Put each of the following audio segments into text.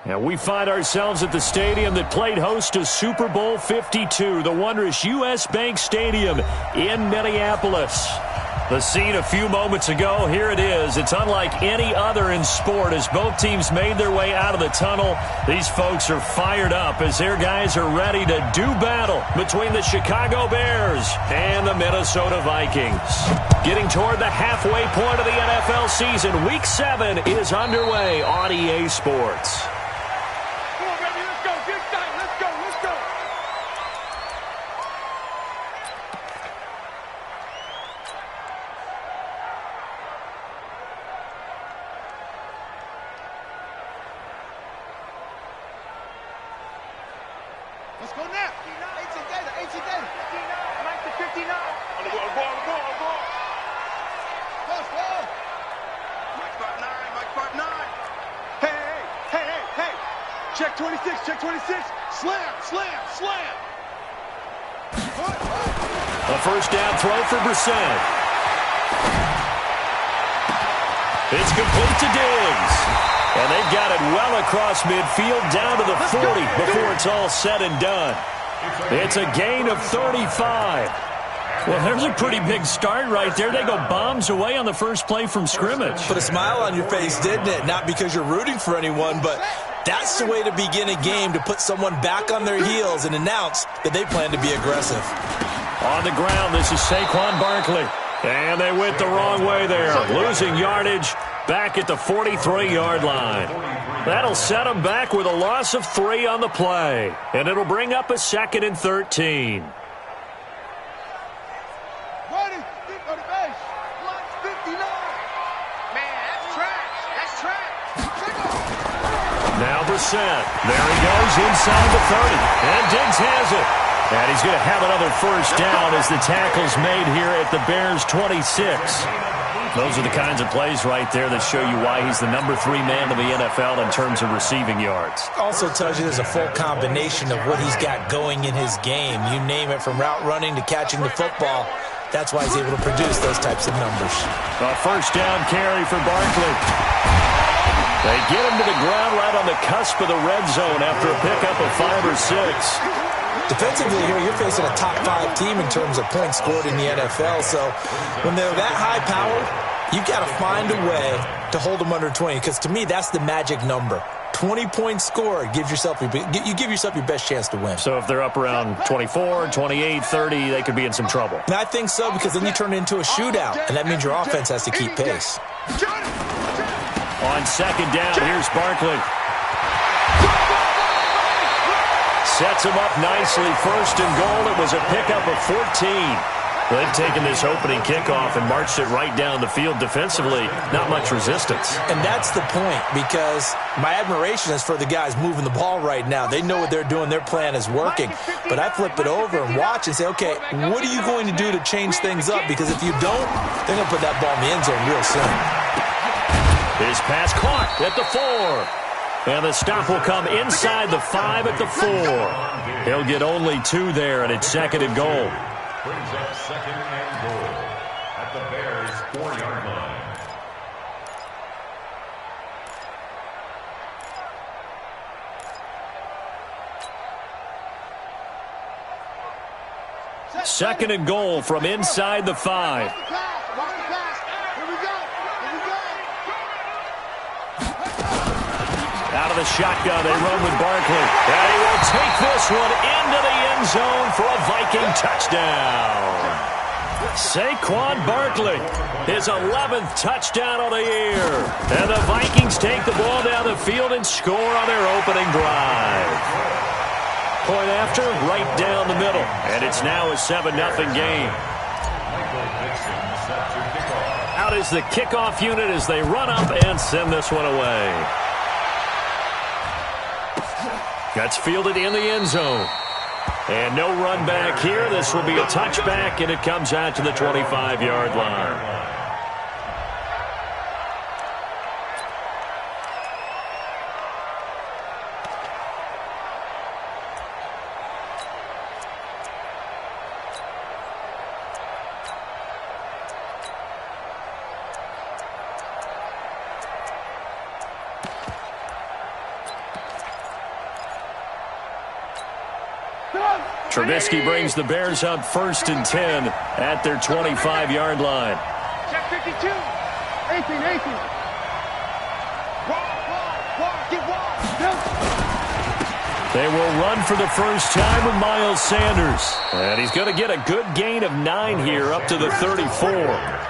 And we find ourselves at the stadium that played host to Super Bowl 52, the wondrous U.S. Bank Stadium in Minneapolis. The scene a few moments ago, here it is. It's unlike any other in sport as both teams made their way out of the tunnel. These folks are fired up as their guys are ready to do battle between the Chicago Bears and the Minnesota Vikings. Getting toward the halfway point of the NFL season, Week 7 is underway on EA Sports. Let's go now. 18 data. 19 to 59. On the ball. Let's go. Mike 5'9. Hey. Check 26. Slam. A first down throw for Brissett. It's complete to Diggs. And they've got it well across midfield down to the 40 before it's all said and done. It's a gain of 35. Well, there's a pretty big start right there. They go bombs away on the first play from scrimmage. Put a smile on your face, didn't it? Not because you're rooting for anyone, but that's the way to begin a game, to put someone back on their heels and announce that they plan to be aggressive. On the ground, this is Saquon Barkley. And they went the wrong way there, losing yardage back at the 43-yard line. That'll set them back with a loss of 3 on the play. And it'll bring up a 2nd and 13. Now Brissett. There he goes inside the 30. And Diggs has it. And he's going to have another first down as the tackle's made here at the Bears' 26. Those are the kinds of plays right there that show you why he's the number 3 man of the NFL in terms of receiving yards. Also tells you there's a full combination of what he's got going in his game. You name it, from route running to catching the football. That's why he's able to produce those types of numbers. A first down carry for Barkley. They get him to the ground right on the cusp of the red zone after a pickup of 5 or 6. Defensively here, you're facing a top 5 team in terms of points scored in the NFL. So when they're that high powered, you've got to find a way to hold them under 20. Because to me, that's the magic number. 20 points scored gives yourself you give yourself your best chance to win. So if they're up around 24, 28, 30, they could be in some trouble. And I think so, because then you turn it into a shootout, and that means your offense has to keep pace. On 2nd down, here's Barkley. Sets him up nicely. 1st and goal. It was a pickup of 14. They've taken this opening kickoff and marched it right down the field defensively. Not much resistance. And that's the point, because my admiration is for the guys moving the ball right now. They know what they're doing. Their plan is working. But I flip it over and watch and say, okay, what are you going to do to change things up? Because if you don't, they're going to put that ball in the end zone real soon. His pass caught at the 4. And the stop will come inside the 5 at the 4. He'll get only 2 there, and it's 2nd and goal. Brings up 2nd and goal at the Bears' 4-yard line. Second and goal from inside the 5. Out of the shotgun, they run with Barkley. And he will take this one into the end zone for a Viking touchdown. Saquon Barkley, his 11th touchdown of the year. And the Vikings take the ball down the field and score on their opening drive. Point after, right down the middle. And it's now a 7-0 game. Out is the kickoff unit as they run up and send this one away. That's fielded in the end zone. And no run back here. This will be a touchback, and it comes out to the 25-yard line. Trubisky brings the Bears up 1st and 10 at their 25-yard line. Check 52. 18. Get wide. They will run for the first time with Miles Sanders. And he's going to get a good gain of 9 here up to the 34.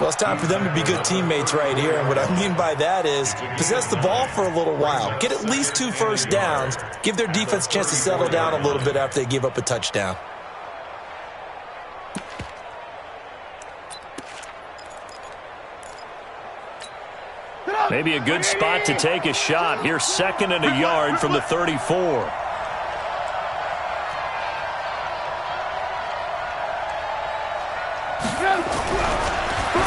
Well, it's time for them to be good teammates right here. And what I mean by that is possess the ball for a little while. Get at least 2 first downs. Give their defense a chance to settle down a little bit after they give up a touchdown. Maybe a good spot to take a shot. Here's 2nd and a yard from the 34.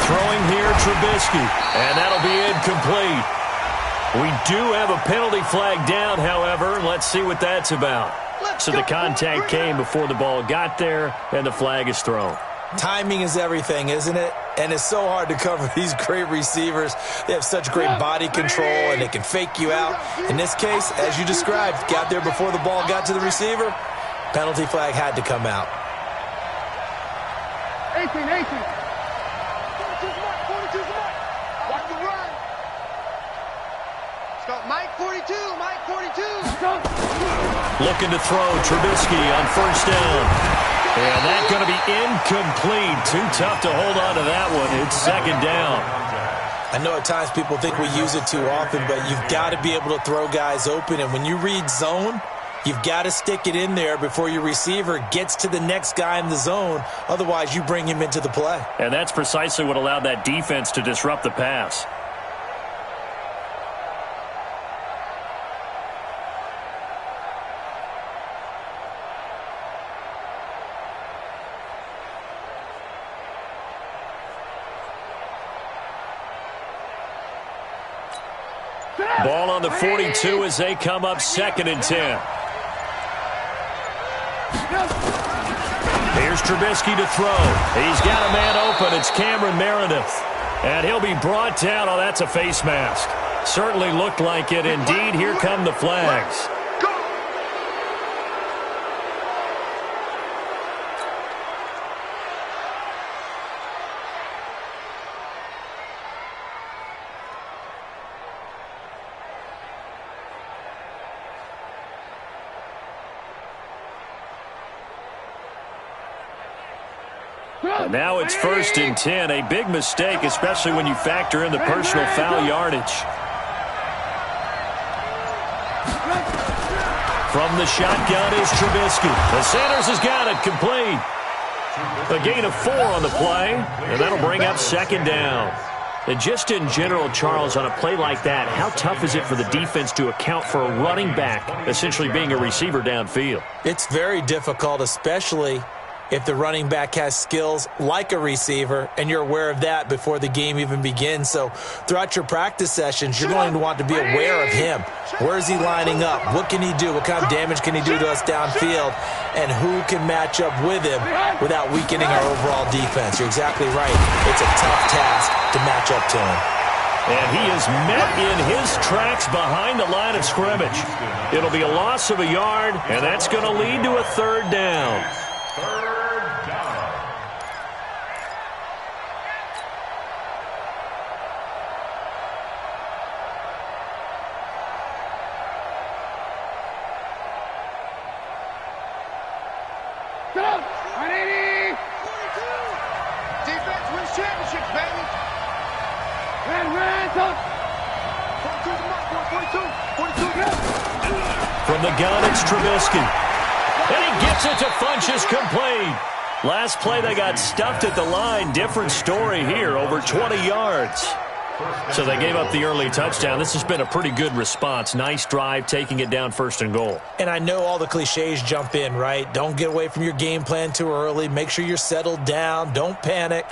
Throwing here, Trubisky, and that'll be incomplete. We do have a penalty flag down, however. Let's see what that's about. So the contact came before the ball got there, and the flag is thrown. Timing is everything, isn't it? And it's so hard to cover these great receivers. They have such great body control, and they can fake you out. In this case, as you described, got there before the ball got to the receiver. Penalty flag had to come out. 18. 42's Mike. Watch the run. Stop Mike 42. Mike 42. Looking to throw, Trubisky on 1st down. And that's going to be incomplete. Too tough to hold on to that one. It's 2nd down. I know at times people think we use it too often, but you've got to be able to throw guys open. And when you read zone, you've got to stick it in there before your receiver gets to the next guy in the zone. Otherwise, you bring him into the play. And that's precisely what allowed that defense to disrupt the pass. Ball on the 42 as they come up 2nd and 10. Here's Trubisky to throw. He's got a man open. It's Cameron Meredith. And he'll be brought down. Oh, that's a face mask. Certainly looked like it. Indeed, here come the flags. Now it's 1st and 10. A big mistake, especially when you factor in the personal foul yardage. From the shotgun is Trubisky. The Sanders has got it complete. A gain of 4 on the play, and that'll bring up 2nd down. And just in general, Charles, on a play like that, how tough is it for the defense to account for a running back essentially being a receiver downfield? It's very difficult, especially if the running back has skills like a receiver, and you're aware of that before the game even begins. So throughout your practice sessions, you're going to want to be aware of him. Where is he lining up? What can he do? What kind of damage can he do to us downfield? And who can match up with him without weakening our overall defense? You're exactly right. It's a tough task to match up to him. And he is met in his tracks behind the line of scrimmage. It'll be a loss of a yard, and that's going to lead to a 3rd down. Defense wins championships, baby. From the gun, it's Trubisky. And he gets it to Funchess complete. Last play, they got stuffed at the line. Different story here, over 20 yards. So they gave up the early touchdown. This has been a pretty good response. Nice drive, taking it down 1st and goal. And I know all the cliches jump in, right? Don't get away from your game plan too early. Make sure you're settled down. Don't panic.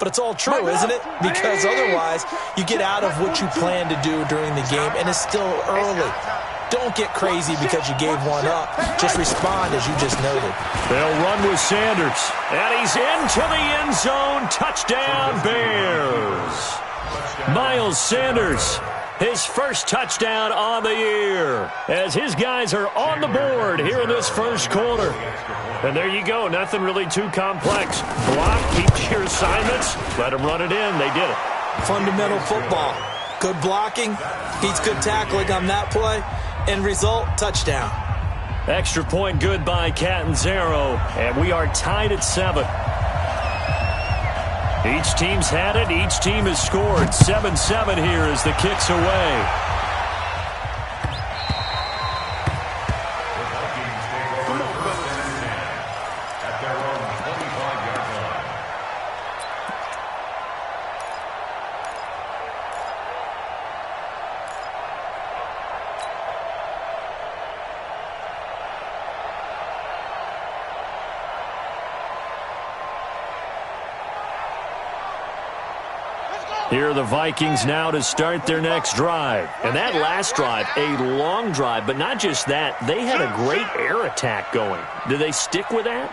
But it's all true, isn't it? Because otherwise, you get out of what you plan to do during the game, and it's still early. Don't get crazy because you gave one up. Just respond as you just noted. They'll run with Sanders. And he's into the end zone. Touchdown, Bears. Miles Sanders his first touchdown on the year, as his guys are on the board here in this first quarter. And there you go. Nothing really too complex. Block, keep your assignments, let them run it in. They did it. Fundamental football. Good blocking, beats good tackling on that play. End result, touchdown. Extra point good by Catanzaro, and we are tied at 7. Each team's had it. Each team has scored. 7-7 here as the kick's away. Here are the Vikings now to start their next drive. And that last drive, a long drive, but not just that. They had a great air attack going. Do they stick with that?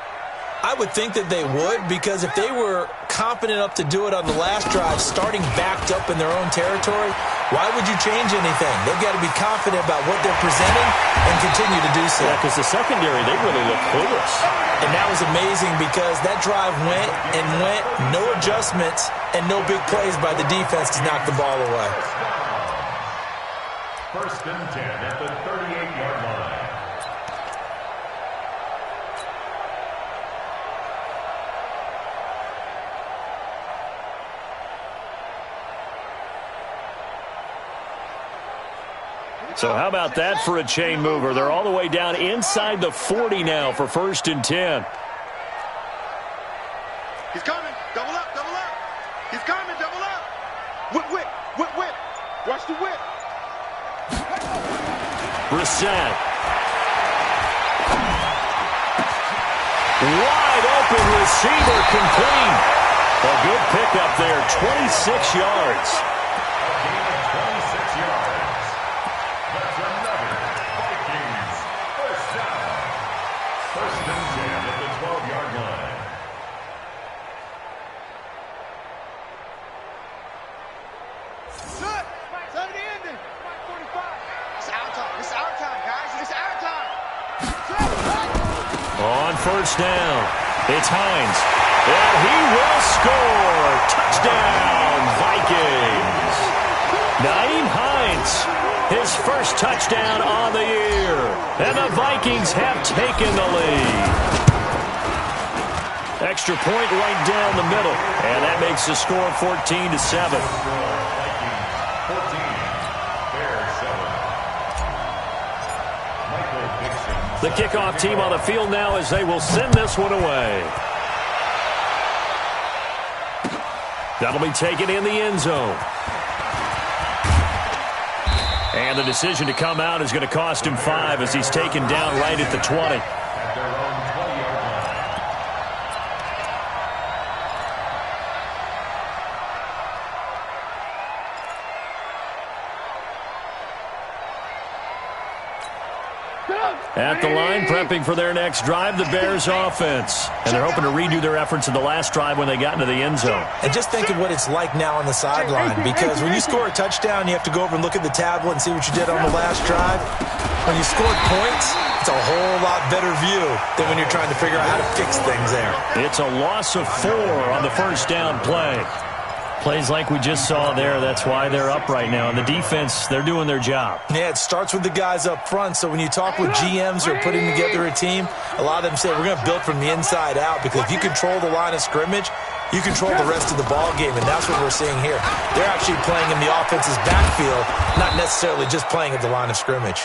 I would think that they would, because if they were confident enough to do it on the last drive, starting backed up in their own territory, why would you change anything? They've got to be confident about what they're presenting and continue to do so. Yeah, because the secondary, they really look clueless. And that was amazing because that drive went and went, no adjustments, and no big plays by the defense to knock the ball away. First and 10 at the 38-yard line. So how about that for a chain mover? They're all the way down inside the 40 now for first and 10. He's coming. Double up, double up. He's coming, double up. Whip, whip, whip, whip. Watch the whip. Brissett. Wide open receiver complete. A good pickup there, 26 yards. A gain of 26 yards. That's another Vikings first down. First and 10 at the 12-yard line. Good. It's under the ending. 45. It's our time. It's our time, guys. It's our time. On first down, it's Hines. And he will score. Touchdown, Vikings. Naeem Hines, his first touchdown on the year. And the Vikings have taken the lead. Extra point right down the middle. And that makes the score 14-7. The kickoff team on the field now as they will send this one away. That'll be taken in the end zone. And the decision to come out is going to cost him 5 as he's taken down right at the 20. At the line, prepping for their next drive, the Bears offense. And they're hoping to redo their efforts in the last drive when they got into the end zone. And just think of what it's like now on the sideline, because when you score a touchdown, you have to go over and look at the tablet and see what you did on the last drive. When you scored points, it's a whole lot better view than when you're trying to figure out how to fix things there. It's a loss of 4 on the first down play. Plays like we just saw there, that's why they're up right now. And the defense, they're doing their job. Yeah, it starts with the guys up front. So when you talk with GMs who are putting together a team, a lot of them say we're going to build from the inside out, because if you control the line of scrimmage, you control the rest of the ball game, and that's what we're seeing here. They're actually playing in the offense's backfield, not necessarily just playing at the line of scrimmage.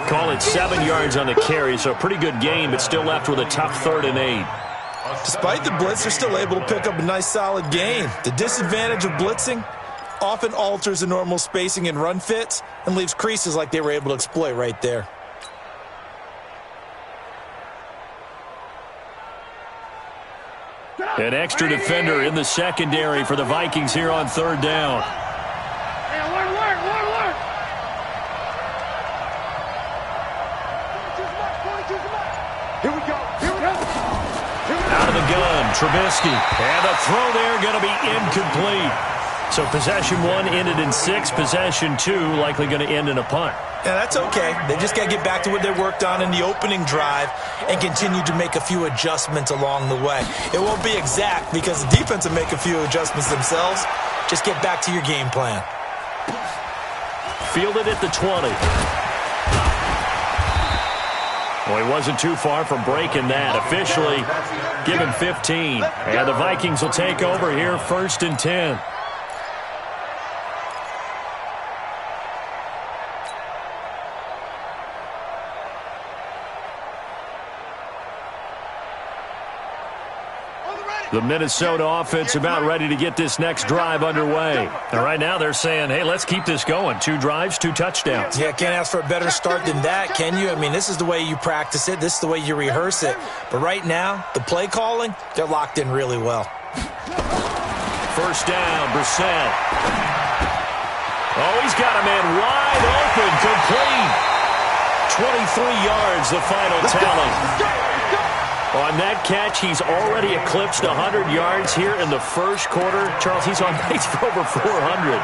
Call it 7 yards on the carry, so a pretty good gain, but still left with a tough 3rd and 8. Despite the blitz, they're still able to pick up a nice solid gain. The disadvantage of blitzing often alters the normal spacing and run fits and leaves creases like they were able to exploit right there. An extra defender in the secondary for the Vikings here on 3rd down. Here we go. Out of the gun, Trubisky. And the throw there going to be incomplete. So possession 1 ended in 6. Possession 2 likely going to end in a punt. Yeah, that's okay. They just got to get back to what they worked on in the opening drive and continue to make a few adjustments along the way. It won't be exact because the defense will make a few adjustments themselves. Just get back to your game plan. Fielded at the 20. Well, he wasn't too far from breaking that. Officially, give him 15. And the Vikings will take over here, 1st and 10. The Minnesota offense about ready to get this next drive underway. And right now they're saying, hey, let's keep this going. 2 drives, 2 touchdowns. Yeah, can't ask for a better start than that, can you? I mean, this is the way you practice it. This is the way you rehearse it. But right now, the play calling, they're locked in really well. 1st down, Brissett. Oh, he's got a man wide open, complete. 23 yards, the final tally. On that catch, he's already eclipsed 100 yards here in the 1st quarter. Charles, he's on pace for over 400.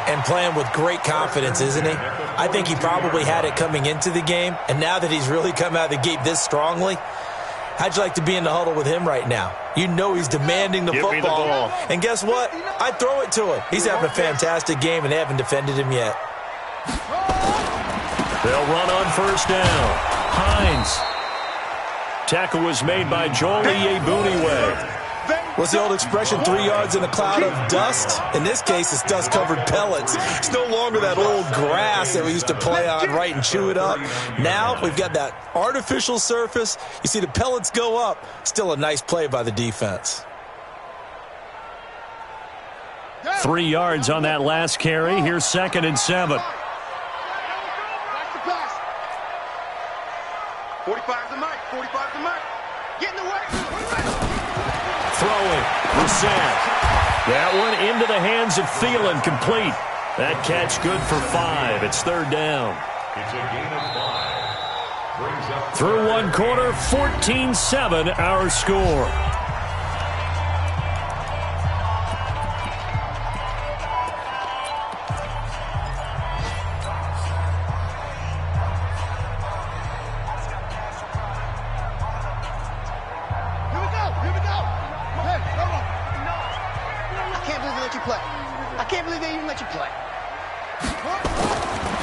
And playing with great confidence, isn't he? I think he probably had it coming into the game. And now that he's really come out of the gate this strongly, how'd you like to be in the huddle with him right now? You know he's demanding the football. Me the ball. And guess what? I'd throw it to him. He's having a fantastic game, and they haven't defended him yet. They'll run on 1st down. Hines. Tackle was made by Joel Iyiegbuniwe. What's the old expression, 3 yards in a cloud of dust? In this case, it's dust-covered pellets. It's no longer that old grass that we used to play on, right, and chew it up. Now we've got that artificial surface. You see the pellets go up. Still a nice play by the defense. 3 yards on that last carry. Here's 2nd and 7. 45's the mic. 45's the mic. Get in the way. Throwing. Brissett. That one into the hands of Thielen. Complete. That catch good for 5. It's 3rd down. It's a gain of 5. Brings up Through 1 quarter, 14-7 our score.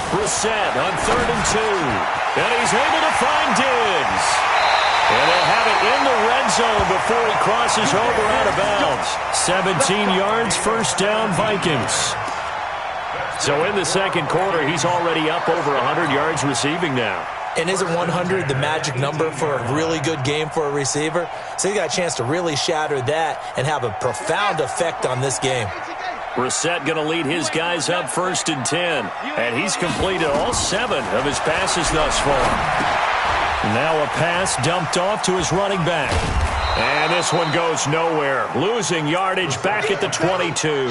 Brissett on 3rd and 2. And he's able to find Diggs. And they'll have it in the red zone before he crosses over out of bounds. 17 yards, 1st down, Vikings. So in the 2nd quarter, he's already up over 100 yards receiving now. And isn't 100 the magic number for a really good game for a receiver? So he got a chance to really shatter that and have a profound effect on this game. Brissett going to lead his guys up 1st and 10. And he's completed all 7 of his passes thus far. Now a pass dumped off to his running back. And this one goes nowhere. Losing yardage back at the 22.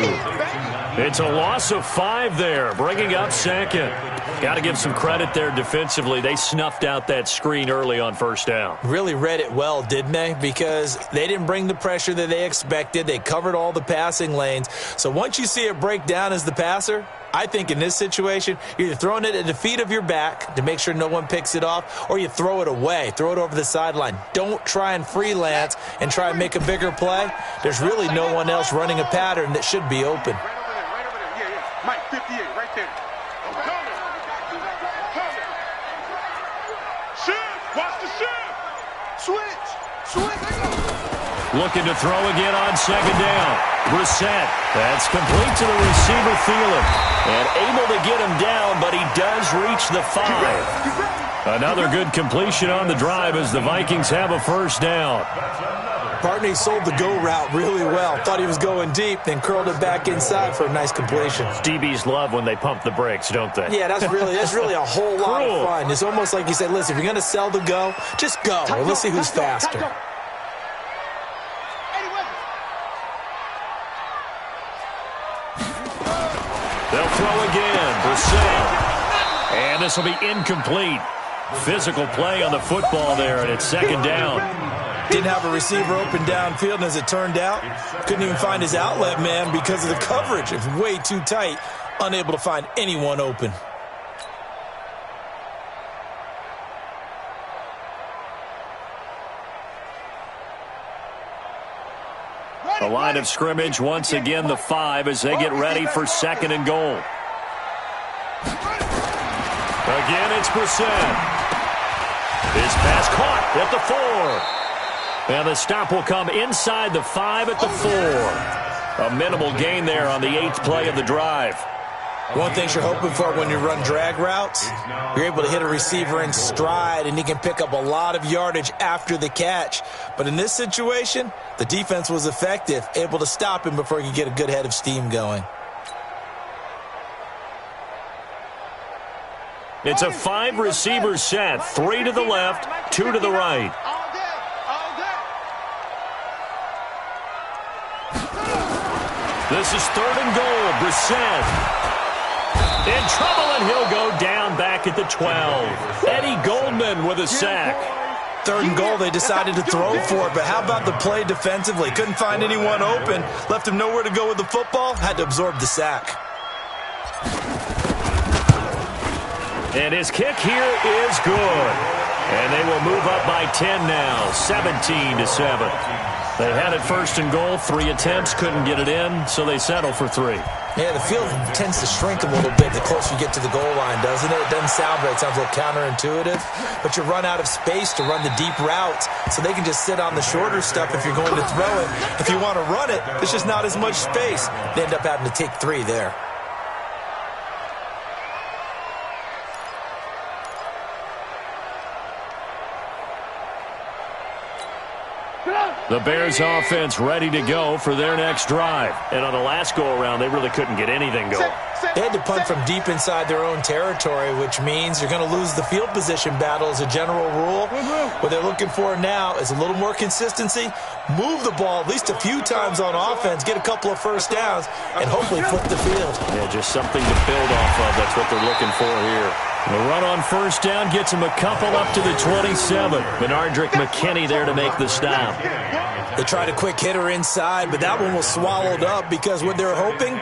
It's a loss of 5 there, bringing up 2nd. Got to give some credit there defensively. They snuffed out that screen early on 1st down. Really read it well, didn't they? Because they didn't bring the pressure that they expected. They covered all the passing lanes. So once you see it break down as the passer, I think in this situation, you're either throwing it at the feet of your back to make sure no one picks it off, or you throw it away, throw it over the sideline. Don't try and freelance and try and make a bigger play. There's really no one else running a pattern that should be open. Right over there. Yeah. Mike, 58, right there. Coming. Shift. Watch the shift. Switch. Looking to throw again on 2nd down. Brissett. That's complete to the receiver, Thielen. And able to get him down, but he does reach the 5. Another good completion on the drive as the Vikings have a 1st down. Partney sold the go route really well. Thought he was going deep, then curled it back inside for a nice completion. DBs love when they pump the brakes, don't they? Yeah, that's really a whole lot of fun. It's almost like you said, listen, if you're going to sell the go, just go. And let's see who's faster. They'll throw again. Brissett. And this will be incomplete. Physical play on the football there, and it's 2nd down. Didn't have a receiver open downfield, and as it turned out, couldn't even find his outlet man because of the coverage. It was way too tight, unable to find anyone open. The line of scrimmage, once again, the 5 as they get ready for 2nd and goal. Again, it's Brissett. His pass caught at the 4. And the stop will come inside the 5 at the 4. A minimal gain there on the 8th play of the drive. One thing you're hoping for when you run drag routes, you're able to hit a receiver in stride, and he can pick up a lot of yardage after the catch. But in this situation, the defense was effective, able to stop him before he could get a good head of steam going. It's a 5-receiver set, 3 to the left, 2 to the right. This is 3rd and goal. Brissett in trouble, and he'll go down back at the 12. Eddie Goldman with a sack. 3rd and goal, they decided to throw for it, but how about the play defensively? Couldn't find anyone open, left him nowhere to go with the football, had to absorb the sack. And his kick here is good. And they will move up by 10 now, 17-7. They had it 1st and goal, 3 attempts, couldn't get it in, so they settle for 3. Yeah, the field tends to shrink a little bit the closer you get to the goal line, doesn't it? It doesn't sound right. It sounds a little counterintuitive. But you run out of space to run the deep routes, so they can just sit on the shorter stuff if you're going to throw it. If you want to run it, there's just not as much space. They end up having to take 3 there. The Bears offense ready to go for their next drive. And on the last go-around, they really couldn't get anything going. They had to punt from deep inside their own territory, which means you're going to lose the field position battle as a general rule. What they're looking for now is a little more consistency, move the ball at least a few times on offense, get a couple of first downs, and hopefully flip the field. Yeah, just something to build off of. That's what they're looking for here. The run on 1st down gets him a couple up to the 27. Benardrick McKinney there to make the stop. They tried a quick hitter inside, but that one was swallowed up because what they're hoping,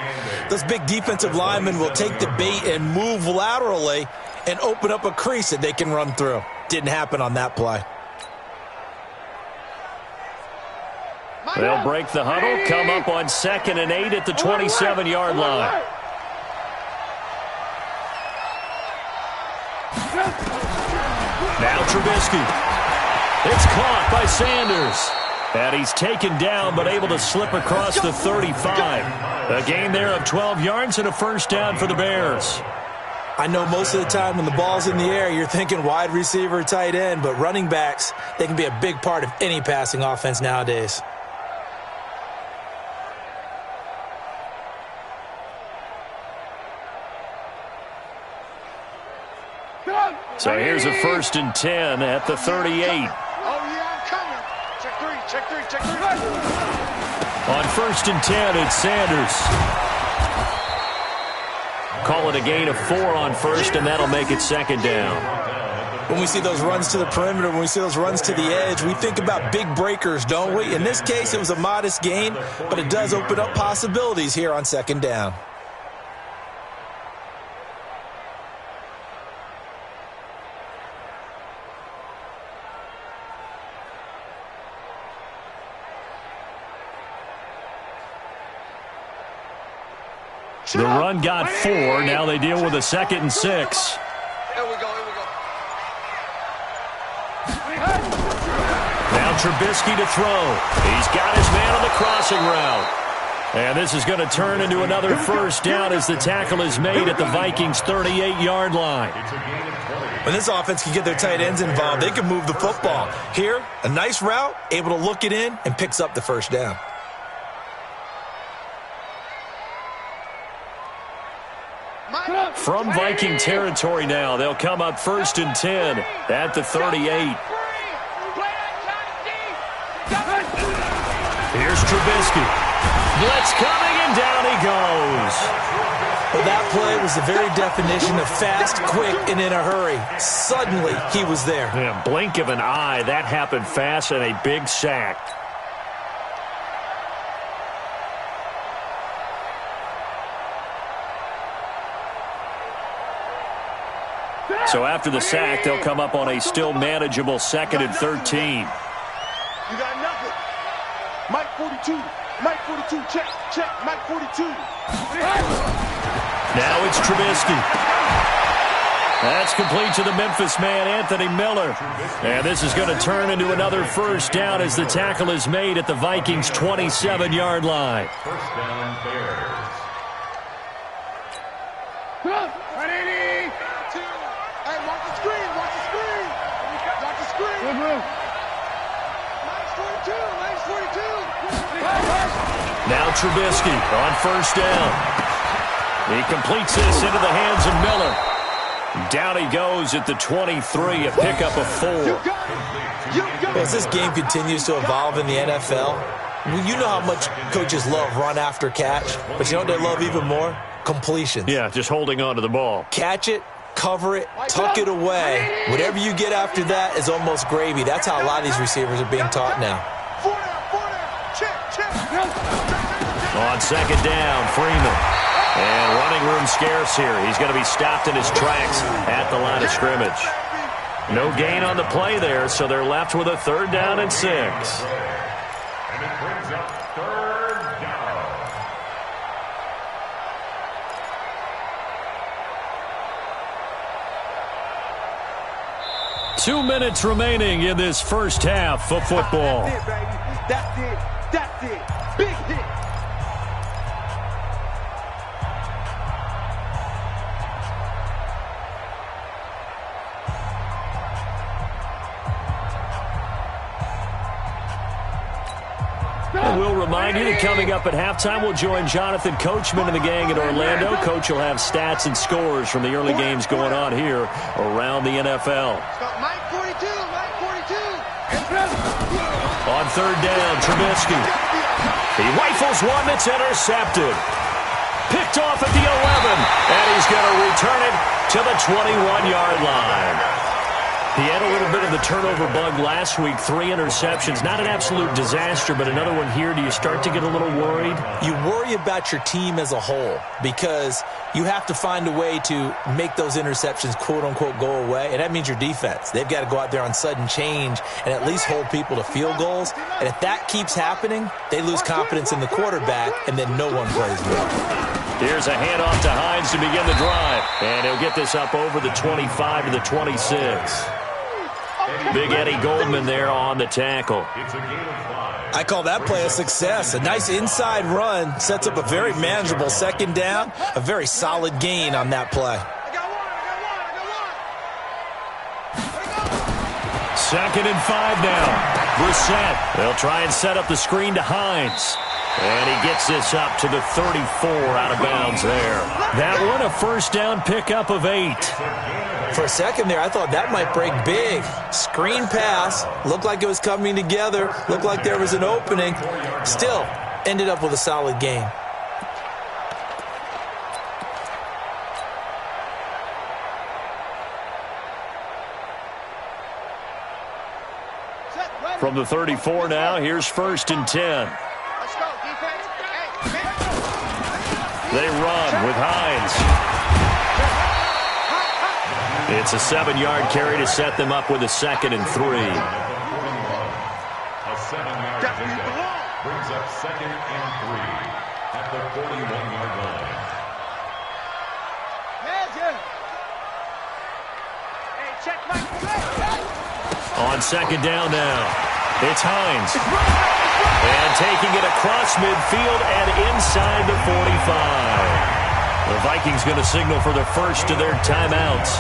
those big defensive linemen will take the bait and move laterally and open up a crease that they can run through. Didn't happen on that play. They'll break the huddle, come up on 2nd and 8 at the 27-yard line. Now Trubisky. It's caught by Sanders. And he's taken down but able to slip across the 35. A gain there of 12 yards and a 1st down for the Bears. I know most of the time when the ball's in the air, you're thinking wide receiver, tight end, but running backs, they can be a big part of any passing offense nowadays. So here's a 1st and 10 at the 38. Oh, yeah, I'm coming. Check 3. On 1st and 10, it's Sanders. Call it a gain of 4 on 1st, and that'll make it 2nd down. When we see those runs to the perimeter, when we see those runs to the edge, we think about big breakers, don't we? In this case, it was a modest gain, but it does open up possibilities here on 2nd down. The run got 4. Now they deal with a 2nd and 6. Here we go. Now Trubisky to throw. He's got his man on the crossing route. And this is going to turn into another 1st down as the tackle is made at the Vikings' 38-yard line. When this offense can get their tight ends involved, they can move the football. Here, a nice route, able to look it in, and picks up the 1st down. From Viking territory now, they'll come up 1st and 10 at the 38. Here's Trubisky. Blitz coming, and down he goes. Well, that play was the very definition of fast, quick, and in a hurry. Suddenly, he was there. Yeah, blink of an eye. That happened fast and a big sack. So after the sack, they'll come up on a still manageable 2nd and 13. You got nothing. Mike 42. Mike 42. Check. Check. Mike 42. Now it's Trubisky. That's complete to the Memphis man, Anthony Miller. And this is going to turn into another first down as the tackle is made at the Vikings' 27-yard line. First down, Bears. Ready? Hey, watch the screen. Watch the screen. Watch the screen. Mike's 42. Mike's 42. Now Trubisky on first down. He completes this into the hands of Miller. Down he goes at the 23, a pickup of 4. As this game continues to evolve in the NFL, you know how much coaches love run after catch, but you know what they love even more? Completions. Yeah, just holding on to the ball. Catch it, cover it, tuck it away. Whatever you get after that is almost gravy. That's how a lot of these receivers are being taught now. On second down, Freeman. And running room scarce here. He's going to be stopped in his tracks at the line of scrimmage. No gain on the play there, so they're left with a 3rd down and 6. And it brings up 3rd down. Two minutes remaining in this first half of football. That's it, baby. That's it. That's it. Big hit. And we'll remind you that coming up at halftime, we'll join Jonathan Coachman and the gang in Orlando. Coach will have stats and scores from the early games going on here around the NFL. Mike 42. Mike 42. On 3rd down, Trubisky. He rifles one that's intercepted. Picked off at the 11, and he's going to return it to the 21-yard line. He had a little bit of the turnover bug last week, 3 interceptions. Not an absolute disaster, but another one here. Do you start to get a little worried? You worry about your team as a whole because you have to find a way to make those interceptions, quote-unquote, go away, and that means your defense. They've got to go out there on sudden change and at least hold people to field goals, and if that keeps happening, they lose confidence in the quarterback, and then no one plays well. Here's a handoff to Hines to begin the drive, and he'll get this up over the 25 to the 26. Big Eddie Goldman there on the tackle. It's a gain of 5. I call that play a success. A nice inside run sets up a very manageable 2nd down, a very solid gain on that play. 2nd and 5 now. Brissett. They'll try and set up the screen to Hines. And he gets this up to the 34 out of bounds there. That one a first down pickup of 8. For a second there, I thought that might break big. Screen pass. Looked like it was coming together. Looked like there was an opening. Still, ended up with a solid gain. From the 34 now, here's 1st and 10. Let's go, defense. They run with Hines. It's a 7-yard carry to set them up with a 2nd and 3. A 7-yard pickup brings up 2nd and 3 at the 41-yard line. Hey, check Mike. On 2nd down now, it's Hines. And taking it across midfield and inside the 45. The Vikings going to signal for the first of their timeouts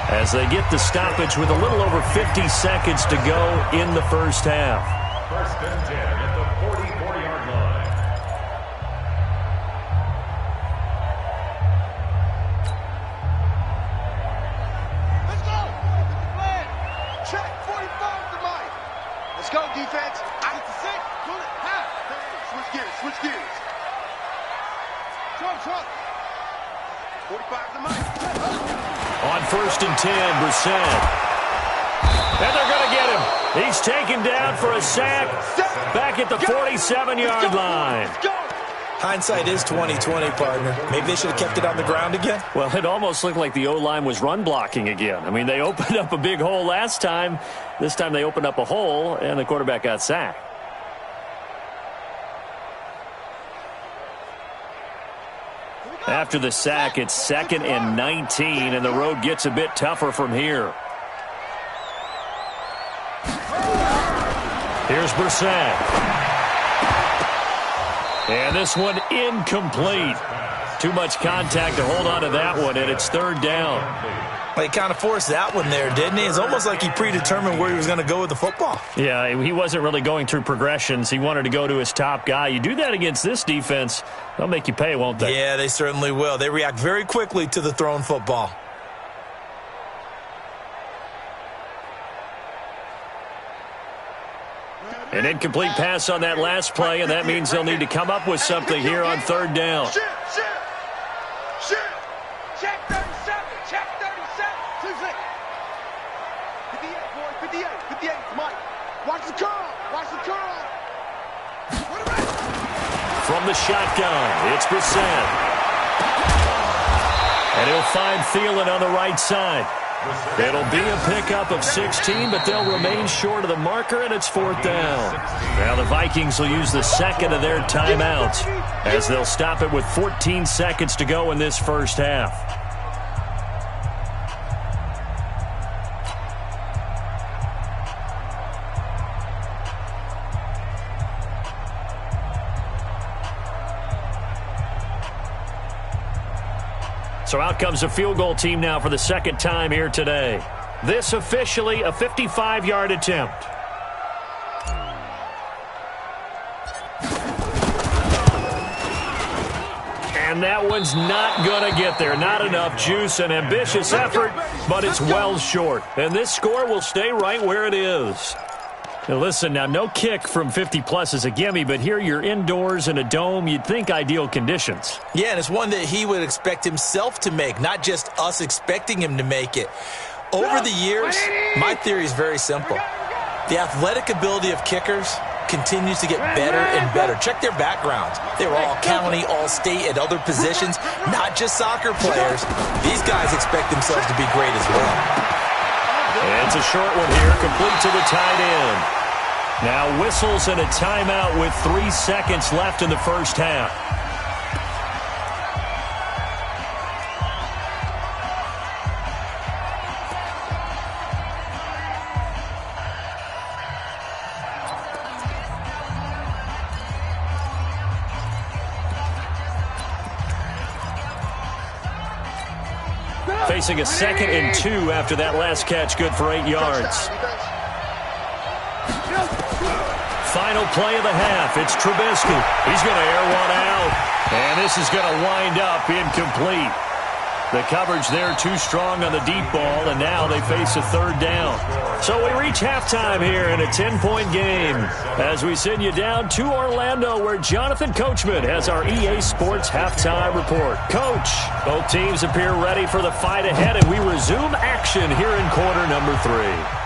as they get the stoppage with a little over 50 seconds to go in the first half. 1st and 10 at the 44-yard line. Let's go. Check 45 to Mike. Let's go, defense. I get to 6. Pull it. Half. Switch gears. Switch gears. Trump. 45 to Mike. On 1st and 10, Brissett. And they're going to get him. He's taken down for a sack back at the 47-yard line. Hindsight is 20/20, partner. Maybe they should have kept it on the ground again. Well, it almost looked like the O-line was run blocking again. I mean, they opened up a big hole last time. This time they opened up a hole, and the quarterback got sacked. After the sack, it's 2nd and 19, and the road gets a bit tougher from here. Here's Brissett. And this one incomplete. Too much contact to hold on to that one, and it's 3rd down. Well, he kind of forced that one there, didn't he? It's almost like he predetermined where he was going to go with the football. Yeah, he wasn't really going through progressions. He wanted to go to his top guy. You do that against this defense, they'll make you pay, won't they? Yeah, they certainly will. They react very quickly to the thrown football. An incomplete pass on that last play, and that means they'll need to come up with something here on 3rd down. Shit. Check 37. Check 37. 2-6. 58, boy. 58. 58. Mike. Watch the curl. Watch the curl. From the shotgun, it's Brissett. And he'll find Thielen on the right side. It'll be a pickup of 16, but they'll remain short of the marker, and it's 4th down. Now the Vikings will use the second of their timeouts as they'll stop it with 14 seconds to go in this first half. So out comes a field goal team now for the second time here today. This officially a 55-yard attempt. And that one's not going to get there. Not enough juice. An ambitious effort, but it's well short. And this score will stay right where it is. Now listen, now no kick from 50-plus is a gimme, but here you're indoors in a dome. You'd think ideal conditions. Yeah, and it's one that he would expect himself to make, not just us expecting him to make it. Over the years, my theory is very simple. The athletic ability of kickers continues to get better and better. Check their backgrounds. They were all county, all state, at other positions, not just soccer players. These guys expect themselves to be great as well. And it's a short one here, complete to the tight end. Now whistles and a timeout with 3 seconds left in the first half. Facing a 2nd and 2 after that last catch, good for 8 yards. Final play of the half. It's Trubisky. He's going to air one out. And this is going to wind up incomplete. The coverage there too strong on the deep ball, and now they face a 3rd down. So we reach halftime here in a 10-point game as we send you down to Orlando, where Jonathan Coachman has our EA Sports halftime report. Coach, both teams appear ready for the fight ahead, and we resume action here in quarter number 3.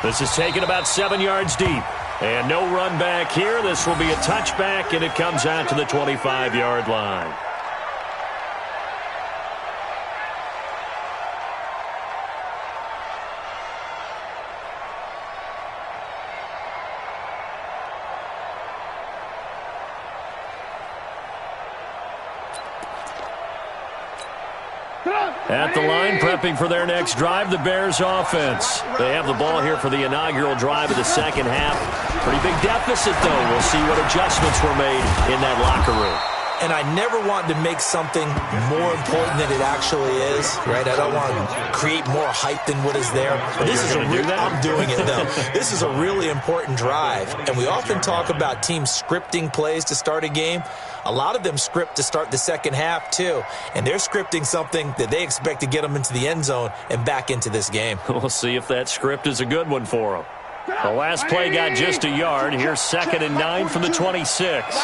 This is taken about 7 yards deep. And no run back here. This will be a touchback, and it comes out to the 25-yard line. At the line, prepping for their next drive, the Bears offense. They have the ball here for the inaugural drive of the second half. Pretty big deficit, though. We'll see what adjustments were made in that locker room. And I never want to make something more important than it actually is, right? I don't want to create more hype than what is there. So this is I'm doing it, though. This is a really important drive. And we often talk about teams scripting plays to start a game. A lot of them script to start the second half, too. And they're scripting something that they expect to get them into the end zone and back into this game. We'll see if that script is a good one for them. The last play got just a yard. Here's 2nd and 9 from the 26.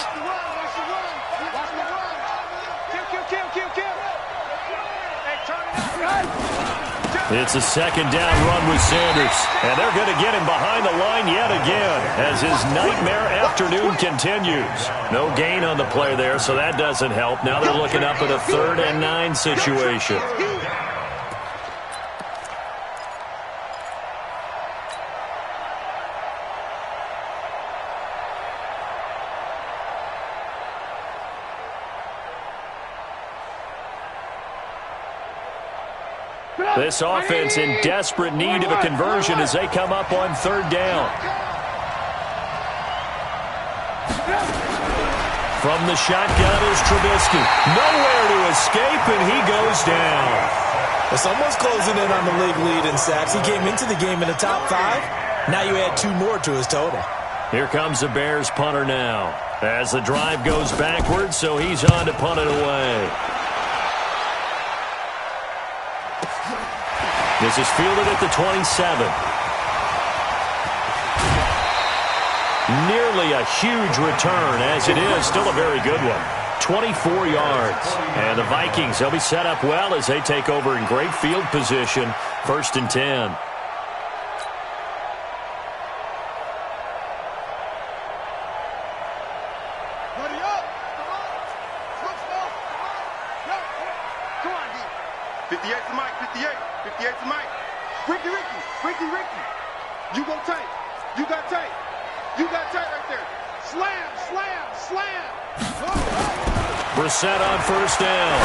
It's a second down run with Sanders. And they're going to get him behind the line yet again as his nightmare afternoon continues. No gain on the play there, so that doesn't help. Now they're looking up at a 3rd and 9 situation. This offense in desperate need of a conversion as they come up on 3rd down. From the shotgun is Trubisky. Nowhere to escape, and he goes down. Well, someone's closing in on the league lead in sacks. He came into the game in the top 5. Now you add 2 more to his total. Here comes the Bears punter now. As the drive goes backwards, so he's on to punt it away. This is fielded at the 27. Nearly a huge return, as it is still a very good one. 24 yards. And the Vikings, they'll be set up well as they take over in great field position. 1st and 10. Buddy up. Come on. Switch ball. Come on, D. 58 to Mike. 58. 58 to Mike. Ricky. You go tight. You got tight. You got tight right there. Slam. Brissett on 1st down.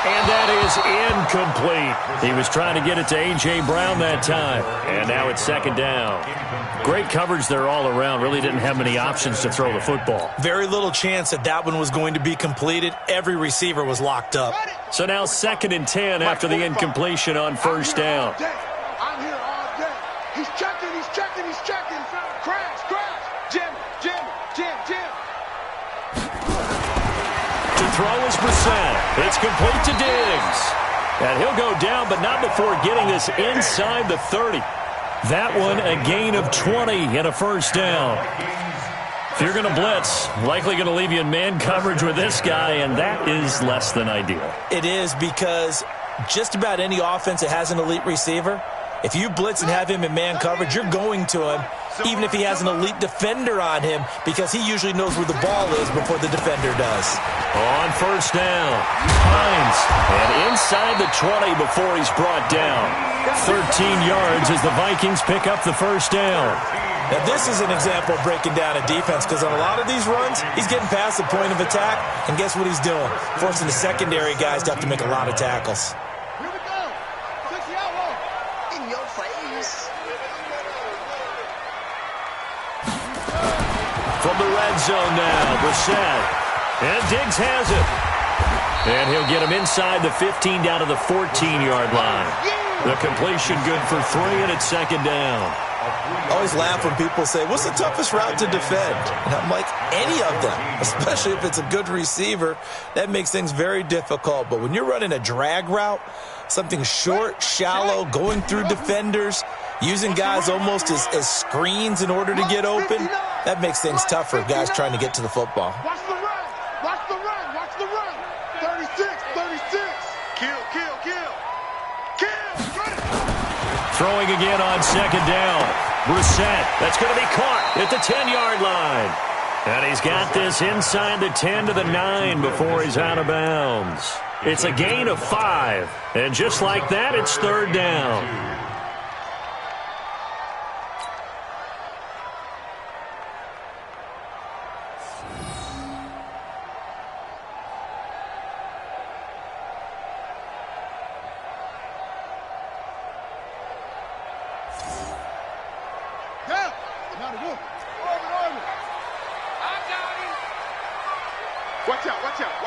And that is incomplete. He was trying to get it to A.J. Brown that time. And now it's 2nd down. Great coverage there all around. Really didn't have many options to throw the football. Very little chance that one was going to be completed. Every receiver was locked up. So now 2nd and 10 after the incompletion on 1st down. I'm here all day. He's checking. Crash. Jim. To throw is Brissett. It's complete to Diggs. And he'll go down, but not before getting this inside the 30. That one a gain of 20 and a 1st down. If you're going to blitz, likely going to leave you in man coverage with this guy, and that is less than ideal. It is, because just about any offense that has an elite receiver, if you blitz and have him in man coverage, you're going to him, even if he has an elite defender on him, because he usually knows where the ball is before the defender does. On 1st down, Hines, and inside the 20 before he's brought down. 13 yards as the Vikings pick up the 1st down. Now, this is an example of breaking down a defense, because on a lot of these runs, he's getting past the point of attack, and guess what he's doing? Forcing the secondary guys to have to make a lot of tackles. Here we go. 6 yellow. In your face. From the red zone now, Brissett. And Diggs has it. And he'll get him inside the 15 down to the 14-yard line. The completion good for 3, and it's 2nd down. I always laugh when people say, what's the toughest route to defend? And I'm like, any of them, especially if it's a good receiver. That makes things very difficult. But when you're running a drag route, something short, shallow, going through defenders, using guys almost as screens in order to get open, that makes things tough for guys trying to get to the football. Watch the run. 36. Kill. Throwing again on 2nd down. Brissett, that's going to be caught at the 10-yard line. And he's got this inside the 10 to the 9 before he's out of bounds. It's a gain of 5. And just like that, it's 3rd down.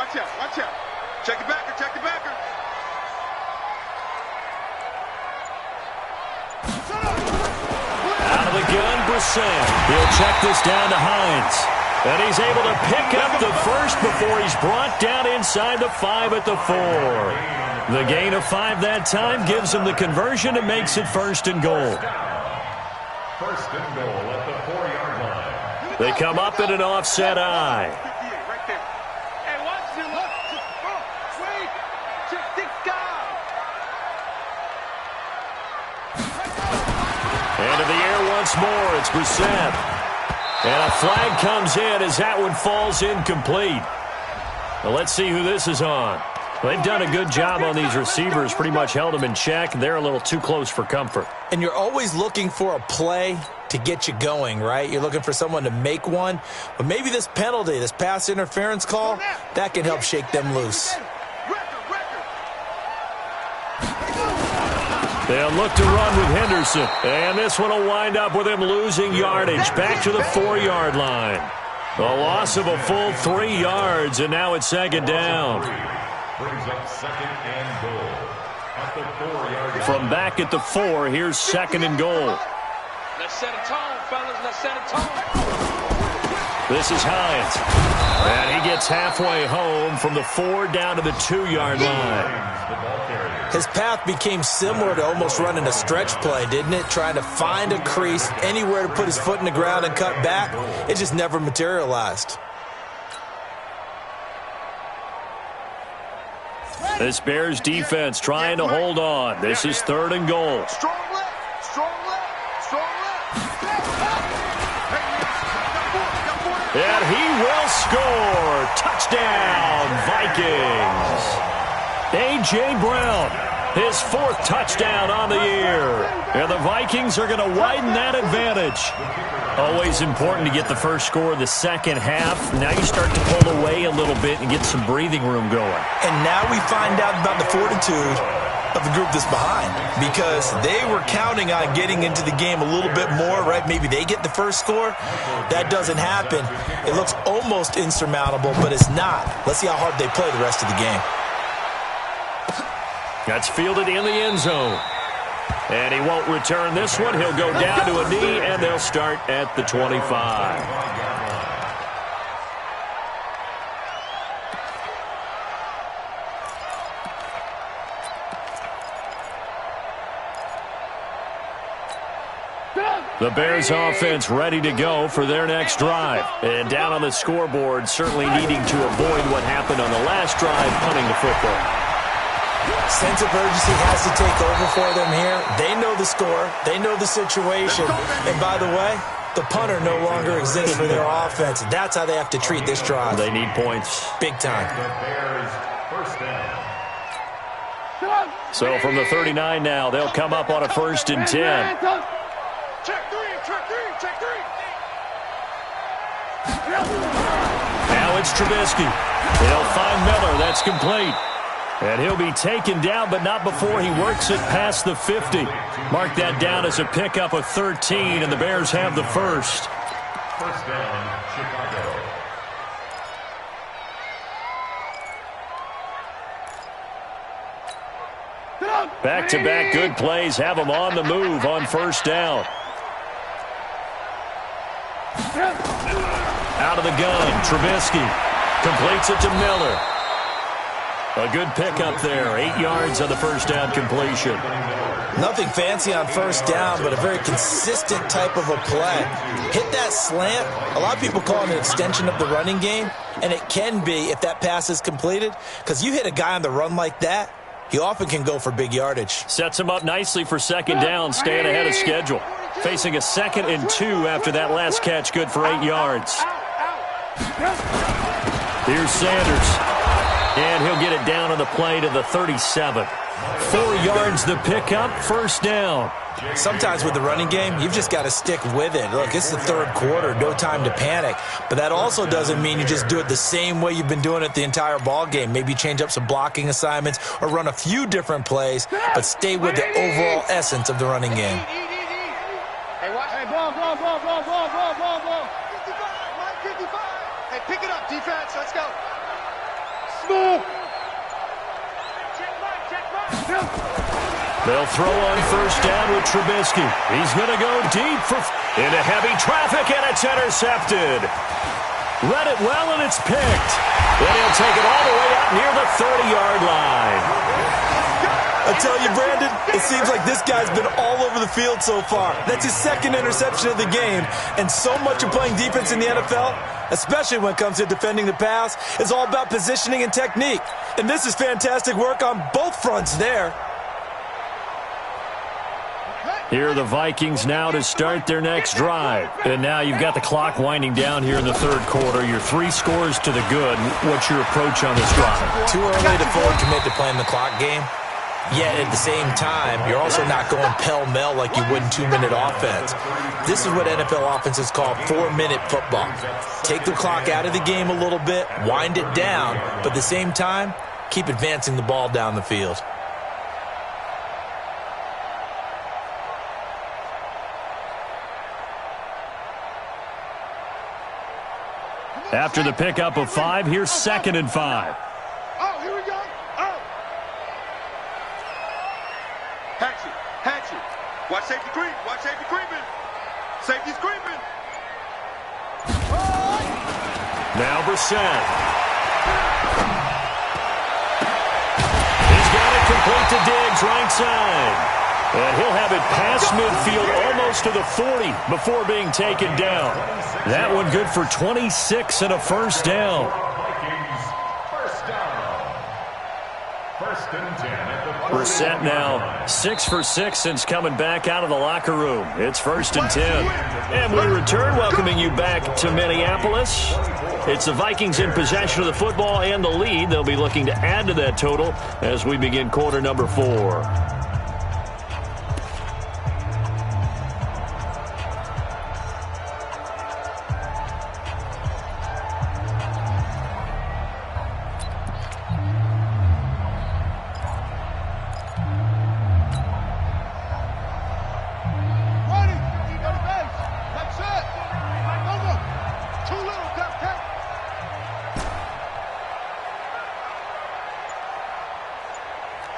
Watch out. Check the backer. Out of the gun, Brissett. He'll check this down to Hines. And he's able to pick up the first before he's brought down inside the 5 at the 4. The gain of 5 that time gives him the conversion and makes it 1st and goal. 1st and goal at the 4-yard line. They come up in an offset eye. once more. It's Brissett. And a flag comes in as that one falls incomplete. Well, let's see who this is on. They've done a good job on these receivers, pretty much held them in check. They're a little too close for comfort. And you're always looking for a play to get you going, right? You're looking for someone to make one. But maybe this penalty, this pass interference call, that can help shake them loose. They'll look to run with Henderson. And this one will wind up with him losing yardage back to the 4-yard line. A loss of a full 3 yards, and now it's second down. Brings up second and goal at the 4-yard line. From back at the 4, here's second and goal. Let's set a tone, fellas. Let's set a tone. This is Hines. And he gets halfway home from the 4 down to the 2-yard line. His path became similar to almost running a stretch play, didn't it? Trying to find a crease, anywhere to put his foot in the ground and cut back. It just never materialized. This Bears defense trying to hold on. This is third and goal. Strong left, strong left, strong left. And he will score. Touchdown, Vikings. A.J. Brown, his 4th touchdown on the year. And the Vikings are going to widen that advantage. Always important to get the first score of the second half. Now you start to pull away a little bit and get some breathing room going. And now we find out about the fortitude of the group that's behind, because they were counting on getting into the game a little bit more, right? Maybe they get the first score. That doesn't happen. It looks almost insurmountable, but it's not. Let's see how hard they play the rest of the game. That's fielded in the end zone. And he won't return this one. He'll go down to a knee, and they'll start at the 25. The Bears offense ready to go for their next drive. And down on the scoreboard, certainly needing to avoid what happened on the last drive, punting the football. Sense of urgency has to take over for them here. They know the score. They know the situation. And by the way, the punter no longer exists for their offense. That's how they have to treat this drive. They need points. Big time. The Bears first down. So from the 39 now, they'll come up on a 1st and 10. Check three, check three, check three. Now it's Trubisky. They'll find Miller. That's complete. And he'll be taken down, but not before he works it past the 50. Mark that down as a pickup of 13, and the Bears have the first. First down, Chicago. Back-to-back good plays have them on the move on first down. Out of the gun, Trubisky completes it to Miller. A good pickup there, 8 yards on the first down completion. Nothing fancy on first down, but a very consistent type of a play. Hit that slant. A lot of people call it an extension of the running game, and it can be if that pass is completed, because you hit a guy on the run like that, he often can go for big yardage. Sets him up nicely for second down, staying ahead of schedule. Facing a 2nd and 2 after that last catch, good for 8 yards. Here's Sanders. And he'll get it down on the play to the 37. 4 yards the pickup, first down. Sometimes with the running game, you've just got to stick with it. Look, it's the 3rd quarter, no time to panic. But that also doesn't mean you just do it the same way you've been doing it the entire ball game. Maybe change up some blocking assignments or run a few different plays, but stay with the overall essence of the running game. Hey, watch. Hey, ball. 55. Hey, pick it up, defense. Let's go. Smooth. They'll throw on first down with Trubisky. He's going to go deep into heavy traffic, and it's intercepted. Read it well, and it's picked. Then he'll take it all the way out near the 30-yard line. I tell you, Brandon, it seems like this guy's been all over the field so far. That's his 2nd interception of the game. And so much of playing defense in the NFL, especially when it comes to defending the pass, is all about positioning and technique. And this is fantastic work on both fronts there. Here are the Vikings now to start their next drive. And now you've got the clock winding down here in the third quarter. You're 3 scores to the good. What's your approach on this drive? Too early to fully commit to playing the clock game. Yet at the same time, you're also not going pell-mell like you would in 2-minute offense. This is what NFL offenses call 4-minute football. Take the clock out of the game a little bit, wind it down, but at the same time, keep advancing the ball down the field. After the pickup of 5, here's 2nd and 5. Oh, here we go. Oh. Hatchet. Watch safety creep. Watch safety creeping. Safety's creeping. Now Brissett. He's got it complete to Diggs, right side. And he'll have it past midfield almost to the 40 before being taken down. That one good for 26 and a first down. Brissett now 6 for 6 since coming back out of the locker room. It's 1st and 10. And we return, welcoming you back to Minneapolis. It's the Vikings in possession of the football and the lead. They'll be looking to add to that total as we begin quarter number 4.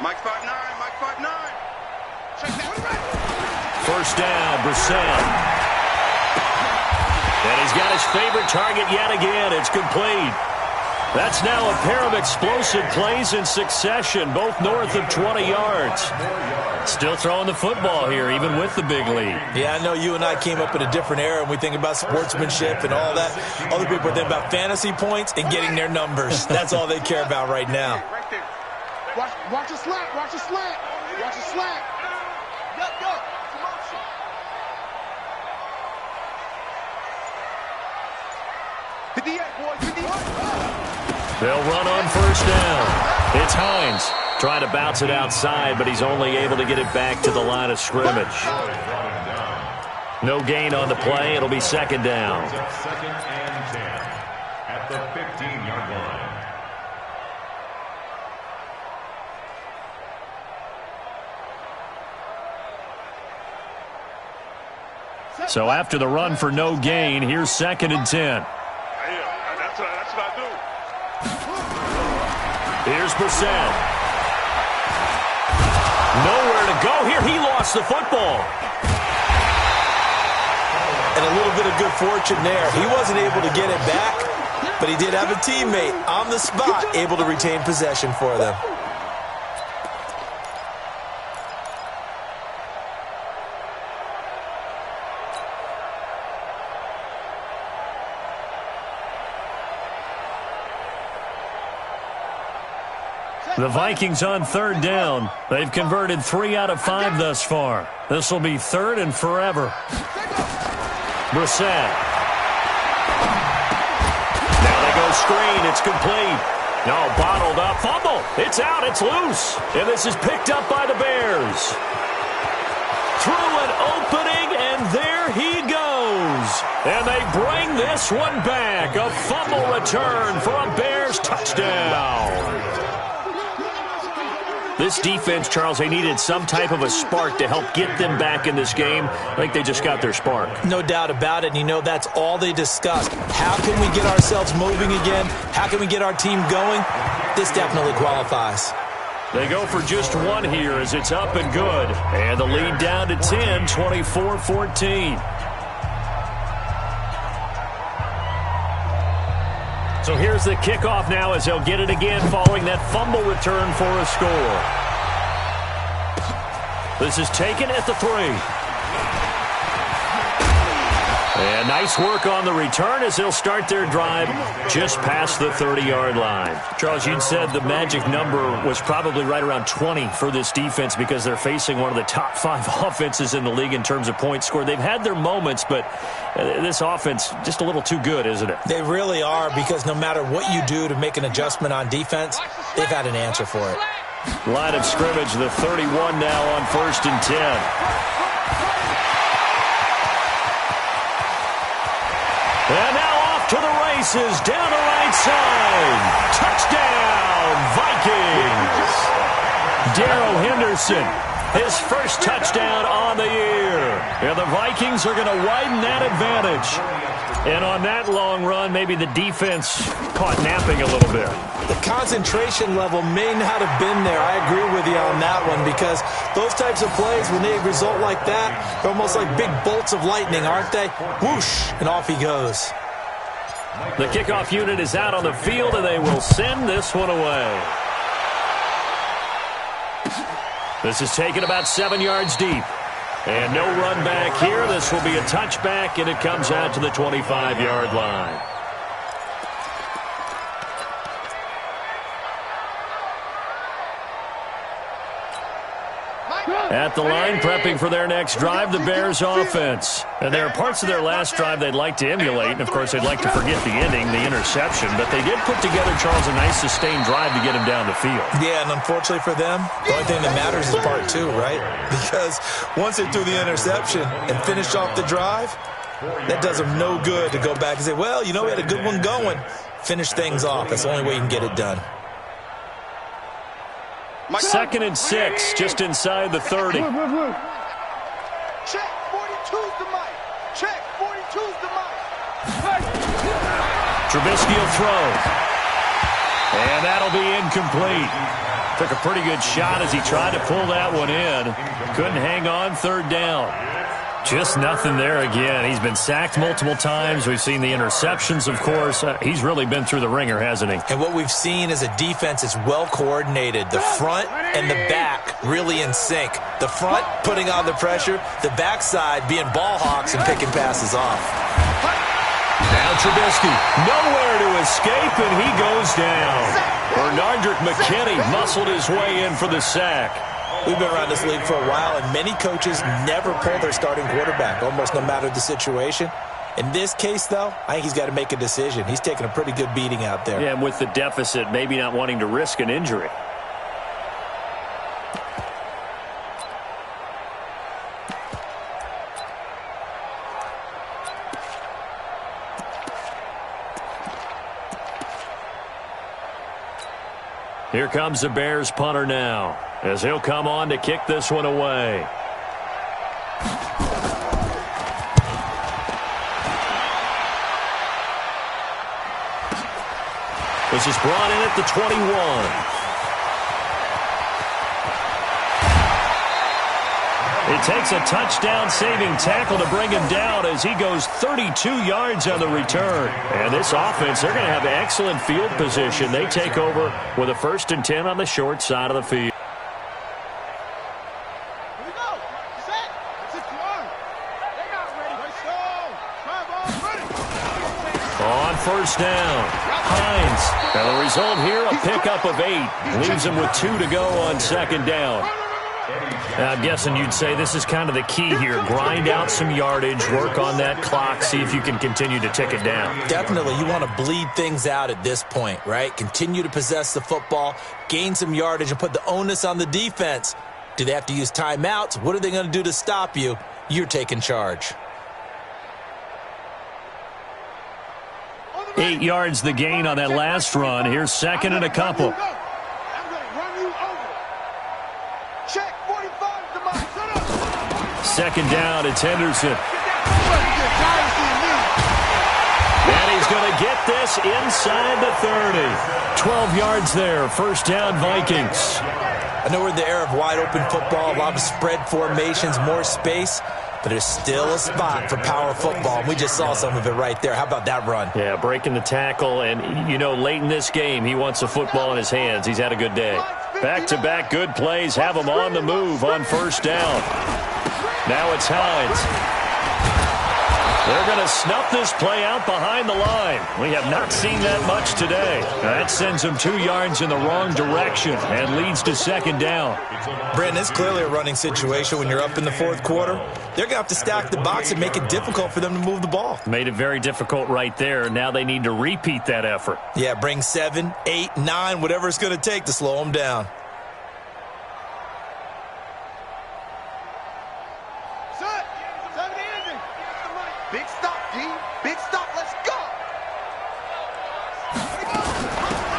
Mike 5'9", Mike 5'9". First down, Brissett. And he's got his favorite target yet again. It's complete. That's now a pair of explosive plays in succession, both north of 20 yards. Still throwing the football here, even with the big lead. Yeah, I know you and I came up in a different era, and we think about sportsmanship and all that. Other people are thinking about fantasy points and getting their numbers. That's all they care about right now. Right there. Watch the slant. Watch the slant. Watch the slant. Yup. Promotion. Boys. 58. They'll run on first down. It's Hines trying to bounce it outside, but he's only able to get it back to the line of scrimmage. No gain on the play. It'll be 2nd down. 2nd and 10 at the 15-yard line. So after the run for no gain, here's 2nd and 10. Yeah, that's what I do. Here's Brissett. Nowhere to go here. He lost the football. And a little bit of good fortune there. He wasn't able to get it back, but he did have a teammate on the spot able to retain possession for them. The Vikings on 3rd down. They've converted 3 out of 5 thus far. This will be 3rd and forever. Brissett. Now they go screen. It's complete. No, bottled up. Fumble. It's out. It's loose. And this is picked up by the Bears. Through an opening, and there he goes. And they bring this one back. A fumble return for a Bears touchdown. This defense, Charles, they needed some type of a spark to help get them back in this game. I think they just got their spark. No doubt about it, and you know that's all they discussed. How can we get ourselves moving again? How can we get our team going? This definitely qualifies. They go for just one here as it's up and good. And the lead down to 10, 24-14. So here's the kickoff now as they'll get it again following that fumble return for a score. This is taken at the 3. And nice work on the return as they'll start their drive just past the 30-yard line. Charles, you'd said the magic number was probably right around 20 for this defense because they're facing one of the top 5 offenses in the league in terms of points scored. They've had their moments, but this offense just a little too good, isn't it? They really are, because no matter what you do to make an adjustment on defense, they've had an answer for it. Line of scrimmage, the 31 now on 1st and 10. And now off to the races, down the right side. Touchdown, Vikings. Darrell Henderson, his first touchdown on the year. And the Vikings are going to widen that advantage. And on that long run, maybe the defense caught napping a little bit. The concentration level may not have been there. I agree with you on that one, because those types of plays, when they result like that, they're almost like big bolts of lightning, aren't they? Whoosh, and off he goes. The kickoff unit is out on the field, and they will send this one away. This is taken about 7 yards deep. And no run back here. This will be a touchback, and it comes out to the 25-yard line. At the line, prepping for their next drive, the Bears offense. And there are parts of their last drive they'd like to emulate. And, of course, they'd like to forget the ending, the interception. But they did put together, Charles, a nice sustained drive to get him down the field. Yeah, and unfortunately for them, the only thing that matters is part 2, right? Because once they threw the interception and finished off the drive, that does them no good to go back and say, well, you know, we had a good one going. Finish things off. That's the only way you can get it done. 2nd and 6, just inside the 30. Check, 42's the mic. Check, 42's the mic. Trubisky will throw. And that'll be incomplete. Took a pretty good shot as he tried to pull that one in. Couldn't hang on, 3rd down. Just nothing there again. He's been sacked multiple times. We've seen the interceptions, of course. He's really been through the ringer, hasn't he? And what we've seen is a defense that's well coordinated. The front and the back really in sync. The front putting on the pressure, the backside being ball hawks and picking passes off. Now Trubisky, nowhere to escape, and he goes down. Bernardrick McKinney muscled his way in for the sack. We've been around this league for a while, and many coaches never pull their starting quarterback, almost no matter the situation. In this case, though, I think he's got to make a decision. He's taking a pretty good beating out there. Yeah, and with the deficit, maybe not wanting to risk an injury. Here comes the Bears punter now, as he'll come on to kick this one away. This is brought in at the 21. It takes a touchdown-saving tackle to bring him down as he goes 32 yards on the return. And this offense, they're going to have excellent field position. They take over with a 1st and 10 on the short side of the field. Here we go. Set. That's it. Come on. They're not ready. Let's go. Drive on. Ready. On 1st down, Hines. And the result here, a pickup of 8. Leaves him with 2 to go on 2nd down. I'm guessing you'd say this is kind of the key here. Grind out some yardage, work on that clock, see if you can continue to tick it down. Definitely. You want to bleed things out at this point, right? Continue to possess the football, gain some yardage, and put the onus on the defense. Do they have to use timeouts? What are they going to do to stop you? You're taking charge. 8 yards the gain on that last run. Here's 2nd and a couple. I'm going to run you over. Check, 45's the mic. Set up. 2nd down, it's Henderson. And he's going to get this inside the 30. 12 yards there, 1st down Vikings. I know we're in the era of wide-open football, a lot of spread formations, more space, but there's still a spot for power football, and we just saw some of it right there. How about that run? Yeah, breaking the tackle, and, you know, late in this game, he wants the football in his hands. He's had a good day. Back-to-back good plays have him on the move on 1st down. Now it's Hines. They're going to snuff this play out behind the line. We have not seen that much today. That sends them 2 yards in the wrong direction and leads to second down. Brandon, it's clearly a running situation when you're up in the fourth quarter. They're going to have to stack the box and make it difficult for them to move the ball. Made it very difficult right there. Now they need to repeat that effort. Yeah, bring 7, 8, 9, whatever it's going to take to slow them down. Big stop, D. Big stop. Let's go.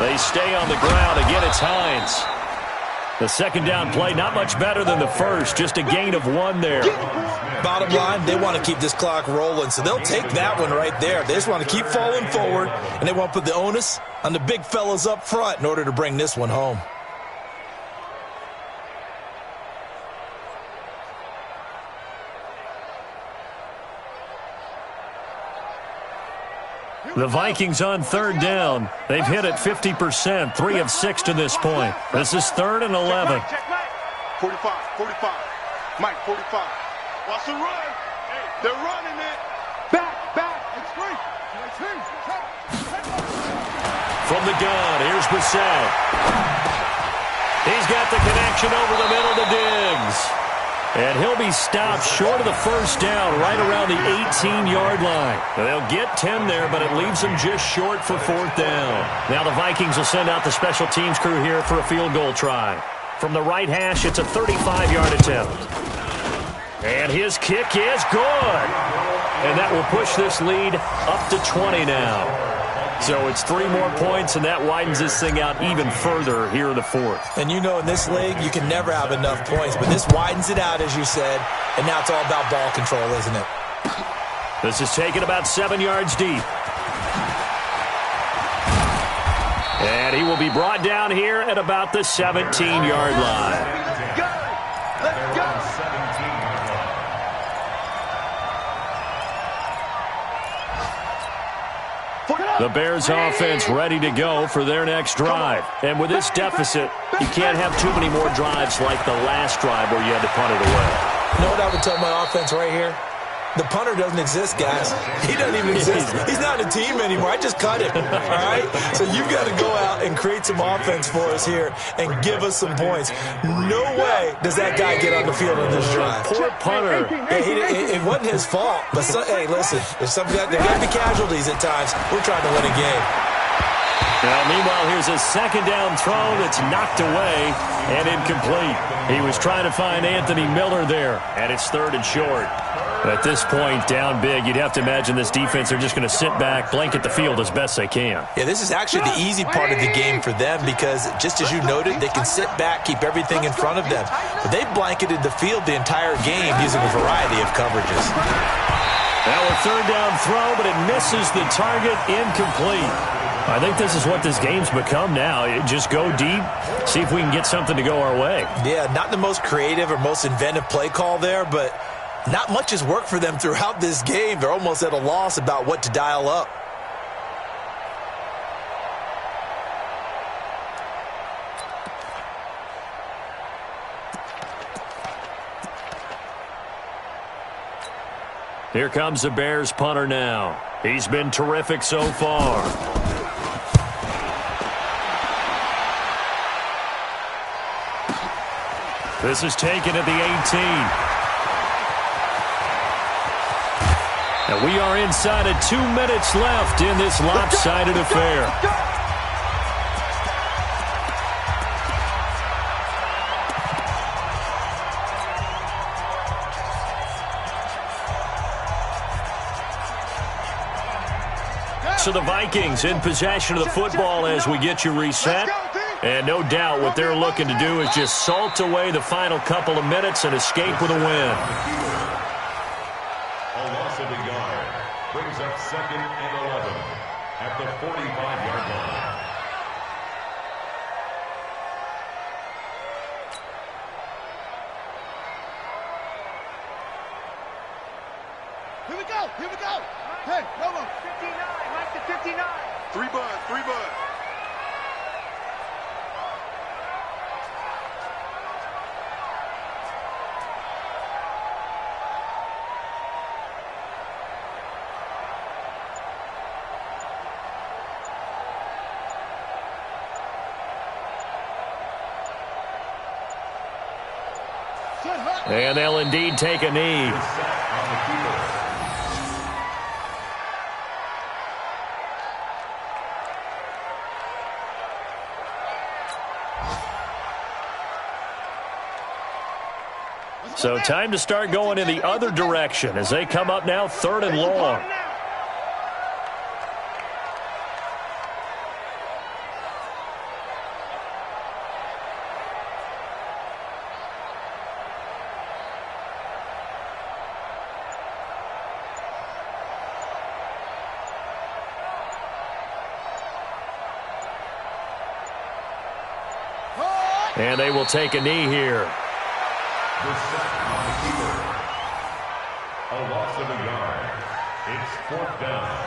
They stay on the ground. Again, it's Hines. The second down play, not much better than the first. Just a gain of 1 there. Bottom line, they want to keep this clock rolling, so they'll take that one right there. They just want to keep falling forward, and they want to put the onus on the big fellas up front in order to bring this one home. The Vikings on third down. They've hit it 50%, 3 of 6 to this point. This is 3rd and 11. 45, 45. Mike, 45. Watch the run. They're running it. Back. It's free. From the gun, here's Brissett. He's got the connection over the middle to Diggs. And he'll be stopped short of the first down, right around the 18-yard line. They'll get 10 there, but it leaves them just short for 4th down. Now the Vikings will send out the special teams crew here for a field goal try. From the right hash, it's a 35-yard attempt. And his kick is good. And that will push this lead up to 20 now. So it's 3 more points, and that widens this thing out even further here in the 4th. And you know, in this league, you can never have enough points, but this widens it out, as you said, and now it's all about ball control, isn't it? This is taken about 7 yards deep. And he will be brought down here at about the 17-yard line. Let's go. The Bears offense ready to go for their next drive. And with this deficit, you can't have too many more drives like the last drive where you had to punt it away. You know what I would tell my offense right here? The punter doesn't exist, guys. He doesn't even exist. He's not a team anymore. I just cut him, all right? So you've got to go out and create some offense for us here and give us some points. No way does that guy get on the field on this drive. Poor punter. Yeah, it wasn't his fault. But, hey, listen, there's there got to be casualties at times. We're trying to win a game. Now, meanwhile, here's a second down throw that's knocked away and incomplete. He was trying to find Anthony Miller there, and it's 3rd and short. At this point, down big, you'd have to imagine this defense are just going to sit back, blanket the field as best they can. Yeah, this is actually the easy part of the game for them because, just as you noted, they can sit back, keep everything in front of them. But they blanketed the field the entire game using a variety of coverages. Now a 3rd down throw, but it misses the target, incomplete. I think this is what this game's become now. Just go deep, see if we can get something to go our way. Yeah, not the most creative or most inventive play call there, but not much has worked for them throughout this game. They're almost at a loss about what to dial up. Here comes the Bears punter now. He's been terrific so far. This is taken at the 18. And we are inside of 2 minutes left in this lopsided affair. So the Vikings in possession of the football as we get you reset. And no doubt what they're looking to do is just salt away the final couple of minutes and escape with a win. A loss of a yard brings up 2nd and 11 at the 45-yard line. Here we go. Here we go. Hey, Romo. 59. Mike to 59. 3 buds. 3 buds. And they'll indeed take a knee. So time to start going in the other direction as they come up now 3rd and long. And they will take a knee here. The sack on the keeper. A loss of a yard. It's 4th down.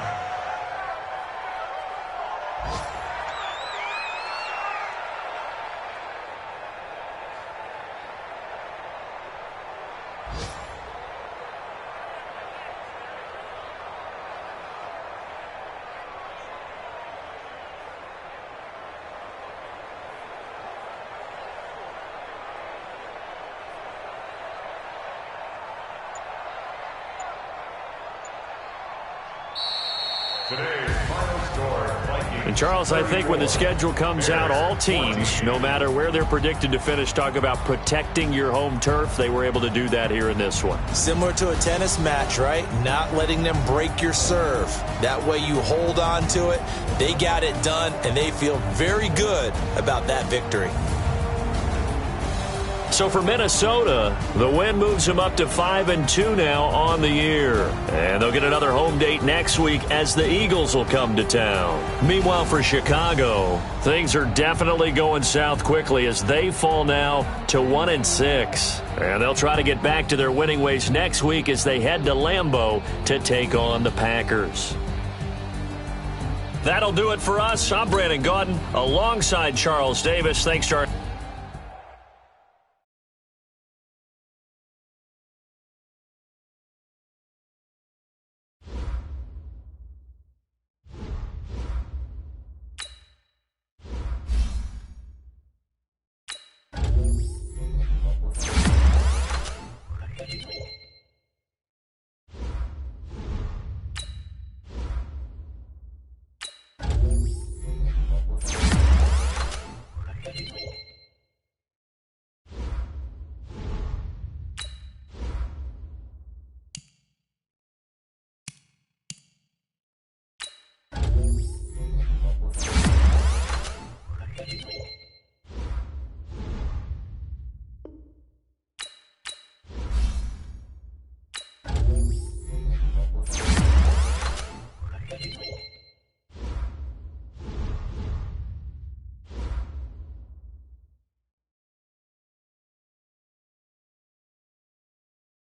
And Charles, I think when the schedule comes out, all teams, no matter where they're predicted to finish, talk about protecting your home turf. They were able to do that here in this one. Similar to a tennis match, right? Not letting them break your serve. That way you hold on to it. They got it done, and they feel very good about that victory. So for Minnesota, the win moves them up to 5-2 now on the year. And they'll get another home date next week as the Eagles will come to town. Meanwhile, for Chicago, things are definitely going south quickly as they fall now to 1-6. And they'll try to get back to their winning ways next week as they head to Lambeau to take on the Packers. That'll do it for us. I'm Brandon Gaudin alongside Charles Davis. Thanks to our